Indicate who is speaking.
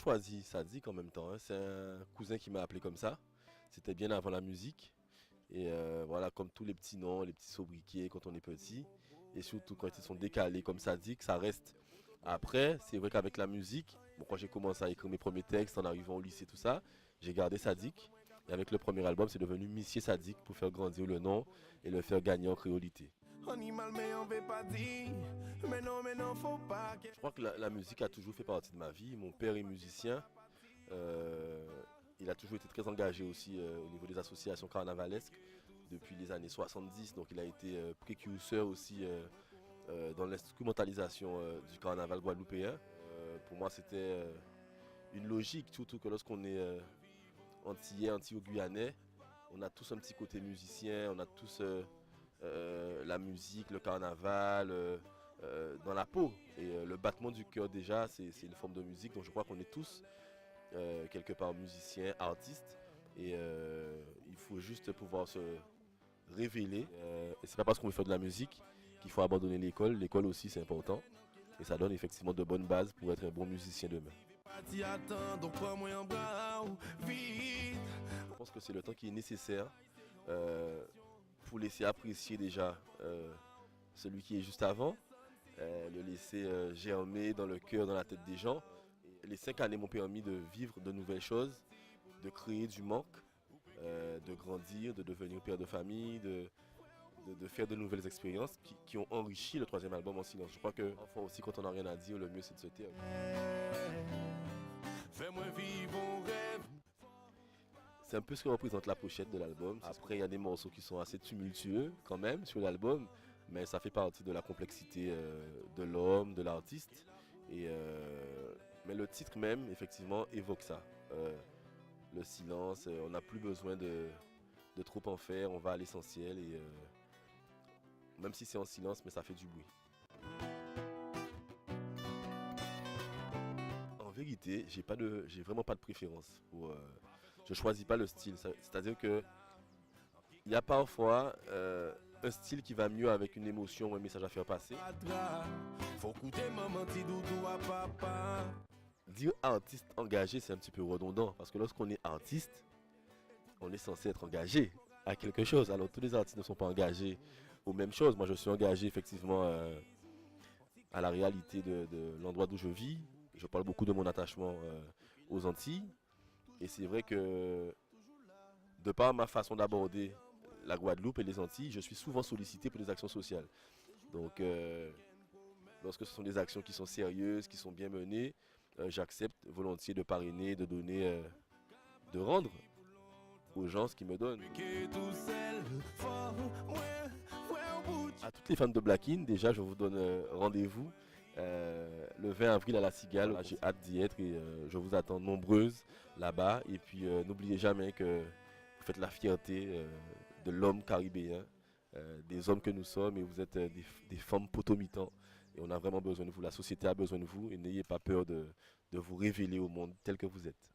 Speaker 1: choisi Sadik en même temps, hein. C'est un cousin qui m'a appelé comme ça. C'était bien avant la musique. Et voilà, comme tous les petits noms, les petits sobriquets quand on est petit. Et surtout quand ils sont décalés comme Sadik, ça reste. Après, c'est vrai qu'avec la musique, bon, quand j'ai commencé à écrire mes premiers textes en arrivant au lycée, tout ça, j'ai gardé Sadik. Et avec le premier album, c'est devenu Monsieur Sadik pour faire grandir le nom et le faire gagner en créolité. Je crois que la musique a toujours fait partie de ma vie. Mon père est musicien. Euh, il a toujours été très engagé aussi au niveau des associations carnavalesques depuis les années 70. Donc il a été précurseur aussi dans l'instrumentalisation du carnaval guadeloupéen. Pour moi, c'était une logique, surtout que lorsqu'on est antillais, antillo-guyanais, on a tous un petit côté musicien, on a tous la musique, le carnaval dans la peau. Et le battement du cœur déjà, c'est une forme de musique. Donc je crois qu'on est tous quelque part musiciens, artistes. Et il faut juste pouvoir se révéler. Et c'est pas parce qu'on veut faire de la musique qu'il faut abandonner l'école. L'école aussi c'est important. Et ça donne effectivement de bonnes bases pour être un bon musicien demain. Je pense que c'est le temps qui est nécessaire pour laisser apprécier déjà celui qui est juste avant, le laisser germer dans le cœur, dans la tête des gens. Les 5 années m'ont permis de vivre de nouvelles choses, de créer du manque, de grandir, de devenir père de famille, de faire de nouvelles expériences qui ont enrichi le troisième album en silence. Je crois que enfin aussi quand on n'a rien à dire, le mieux c'est de se taire. C'est un peu ce que représente la pochette de l'album. Après, il y a des morceaux qui sont assez tumultueux quand même sur l'album, mais ça fait partie de la complexité de l'homme, de l'artiste. Mais le titre même, effectivement, évoque ça. Le silence, on n'a plus besoin de trop en faire, on va à l'essentiel. Et même si c'est en silence, mais ça fait du bruit. En vérité, j'ai vraiment pas de préférence. Je choisis pas le style. C'est-à-dire que il y a parfois un style qui va mieux avec une émotion ou un message à faire passer. Dire artiste engagé, c'est un petit peu redondant parce que lorsqu'on est artiste, on est censé être engagé à quelque chose. Alors tous les artistes ne sont pas engagés aux mêmes choses. Moi, je suis engagé effectivement à la réalité de l'endroit d'où je vis. Je parle beaucoup de mon attachement aux Antilles. Et c'est vrai que de par ma façon d'aborder la Guadeloupe et les Antilles, je suis souvent sollicité pour des actions sociales. Donc, lorsque ce sont des actions qui sont sérieuses, qui sont bien menées, j'accepte volontiers de parrainer, de donner, de rendre aux gens ce qu'ils me donnent. À toutes les fans de Black In, déjà, je vous donne rendez-vous le 20 avril à la Cigale. Voilà, j'ai hâte d'y être et je vous attends nombreuses là-bas. Et puis, n'oubliez jamais que vous faites la fierté de l'homme caribéen, des hommes que nous sommes, et vous êtes des femmes potomitans. Et on a vraiment besoin de vous, la société a besoin de vous, et n'ayez pas peur de vous révéler au monde tel que vous êtes.